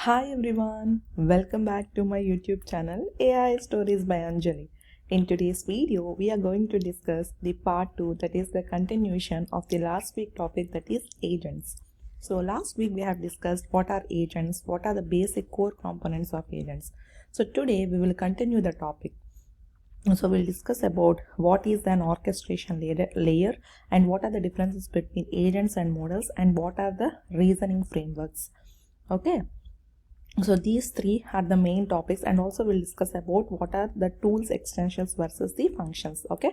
Hi everyone, welcome back to my YouTube channel AI Stories by Anjali. In today's video, we are going to discuss the part 2, that is the continuation of the last week topic, that is agents. So last week we have discussed what are agents, what are the basic core components of agents. So today we will continue the topic. So we'll discuss about what is an orchestration layer and what are the differences between agents and models and what are the reasoning frameworks. Okay. So these three are the main topics, and also we'll discuss about what are the tools, extensions versus the functions. Okay,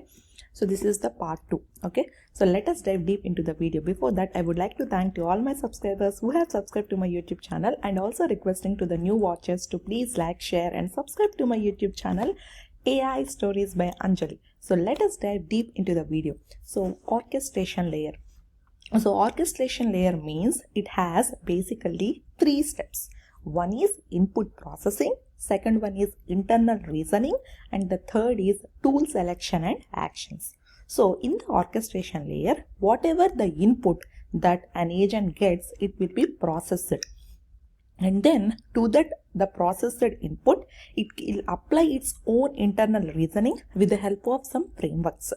so this is the part 2. Okay, so let us dive deep into the video. Before that, I would like to thank to all my subscribers who have subscribed to my YouTube channel, and also requesting to the new watchers to please like, share and subscribe to my YouTube channel AI Stories by Anjali. So let us dive deep into the video. So orchestration layer. So orchestration layer means it has basically 3 steps. One is input processing, second one is internal reasoning, and the third is tool selection and actions. So in the orchestration layer, whatever the input that an agent gets, it will be processed. And then to that the processed input, it will apply its own internal reasoning with the help of some frameworks.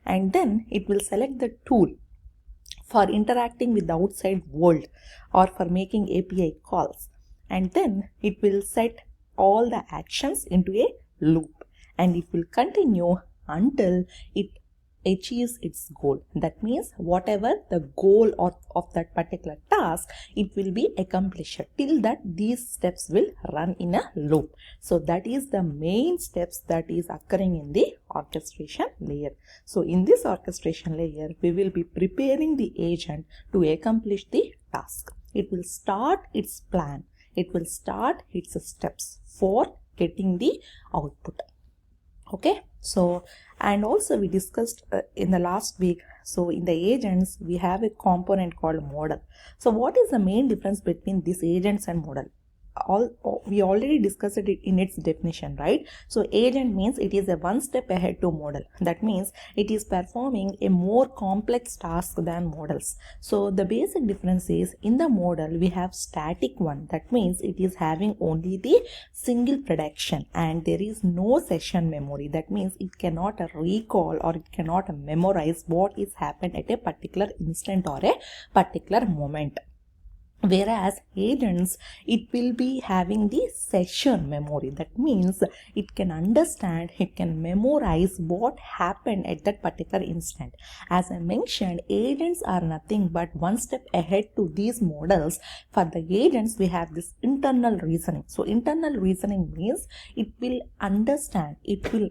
And then it will select the tool for interacting with the outside world or for making API calls. And then it will set all the actions into a loop, and it will continue until it achieves its goal. That means whatever the goal of that particular task, it will be accomplished. Till that these steps will run in a loop. So that is the main steps that is occurring in the orchestration layer. So in this orchestration layer, we will be preparing the agent to accomplish the task. It will start its plan. It will start its steps for getting the output. Okay, so and also we discussed in the last week, so in the agents we have a component called model. So what is the main difference between these agents and model? We already discussed it in its definition, right? So agent means it is a one step ahead to model. That means it is performing a more complex task than models. So the basic difference is, in the model we have static one. That means it is having only the single prediction and there is no session memory. That means it cannot recall or it cannot memorize what is happened at a particular instant or a particular moment. Whereas agents, it will be having the session memory. That means it can understand, it can memorize what happened at that particular instant. As I mentioned, agents are nothing but one step ahead to these models. For the agents, we have this internal reasoning. So internal reasoning means it will understand, it will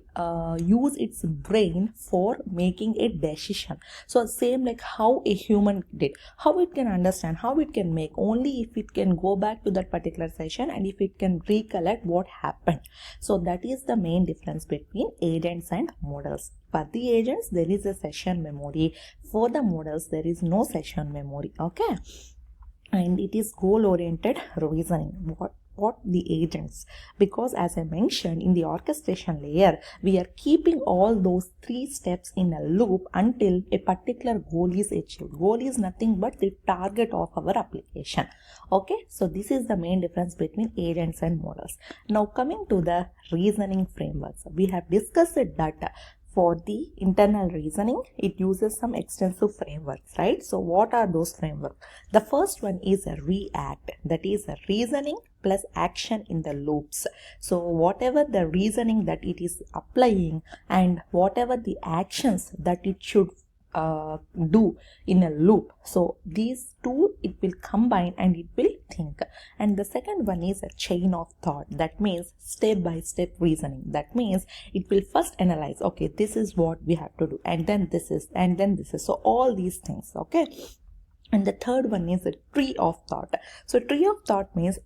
use its brain for making a decision. So same like how a human did, how it can understand, how it can make, only if it can go back to that particular session and if it can recollect what happened. So that is the main difference between agents and models. For the agents, there is a session memory. For the models, there is no session memory. Okay, and it is goal oriented reasoning. What the agents, because as I mentioned, in the orchestration layer we are keeping all those 3 steps in a loop until a particular goal is achieved. Goal is nothing but the target of our application. Okay, so this is the main difference between agents and models. Now coming to the reasoning frameworks, we have discussed that for the internal reasoning, it uses some extensive frameworks, right? So what are those frameworks? The first one is a REACT, that is a reasoning plus action in the loops. So whatever the reasoning that it is applying and whatever the actions that it should do in a loop, so these two it will combine and it will think. And the second one is a chain of thought. That means step by step reasoning. That means it will first analyze, okay, this is what we have to do, and then this is, and then this is, so all these things. Okay, and the third one is a tree of thought. So tree of thought means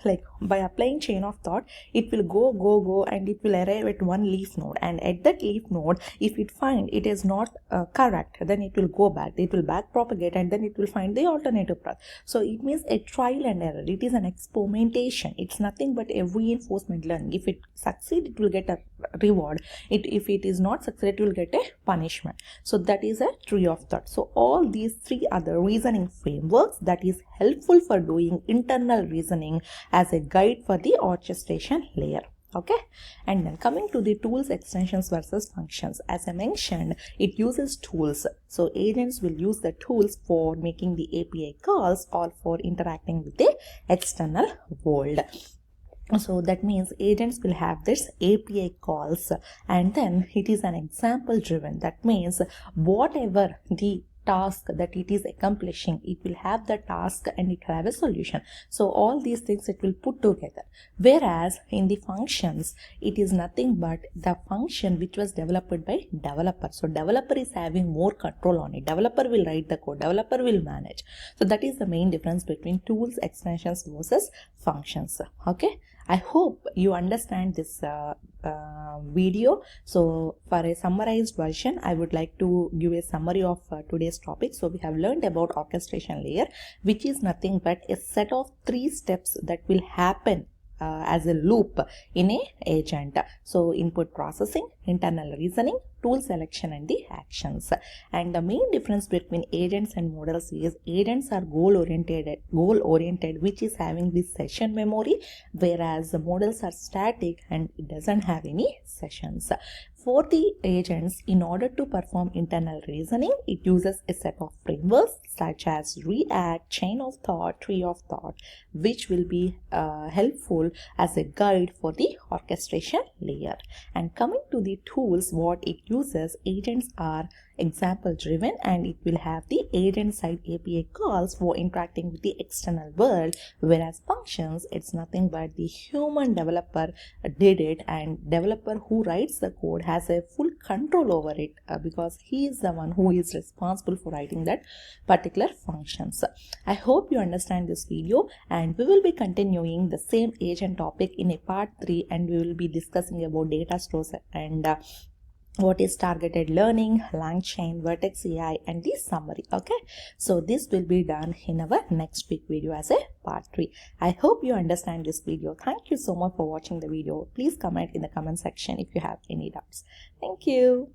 like by applying chain of thought, it will go and it will arrive at one leaf node, and at that leaf node, if it find it is not correct, then it will go back, it will back propagate, and then it will find the alternative path. So it means a trial and error. It is an experimentation. It's nothing but a reinforcement learning. If it succeed, it will get a reward. If it is not succeed, it will get a punishment. So that is a tree of thought. So all these 3 are the reasoning frameworks that is helpful for doing internal reasoning reasoning as a guide for the orchestration layer. Okay, and then coming to the tools, extensions versus functions. As I mentioned, it uses tools. So agents will use the tools for making the API calls or for interacting with the external world. So that means agents will have this API calls, and then it is an example driven. That means whatever the task that it is accomplishing, it will have the task and it will have a solution. So all these things it will put together. Whereas in the functions, it is nothing but the function which was developed by developer. So developer is having more control on it. Developer will write the code, developer will manage. So that is the main difference between tools, extensions versus functions. Okay, I hope you understand this video. So for a summarized version, I would like to give a summary of today's topic. So we have learned about orchestration layer, which is nothing but a set of 3 steps that will happen as a loop in a agent. So input processing, internal reasoning, tool selection, and the actions. And the main difference between agents and models is agents are goal oriented, which is having this session memory, whereas the models are static and it doesn't have any sessions. For the agents, in order to perform internal reasoning, it uses a set of frameworks such as React, Chain of Thought, Tree of Thought, which will be helpful as a guide for the orchestration layer. And coming to the tools, what it uses, agents are example driven, and it will have the agent side API calls for interacting with the external world, whereas functions, it's nothing but the human developer did it, and developer who writes the code has a full control over it because he is the one who is responsible for writing that particular functions. I hope you understand this video, and we will be continuing the same agent topic in a part 3, and we will be discussing about data stores and what is targeted learning, LangChain, Vertex AI, and the summary. Okay, so this will be done in our next week video as a part 3. I hope you understand this video. Thank you so much for watching the video. Please comment in the comment section if you have any doubts. Thank you.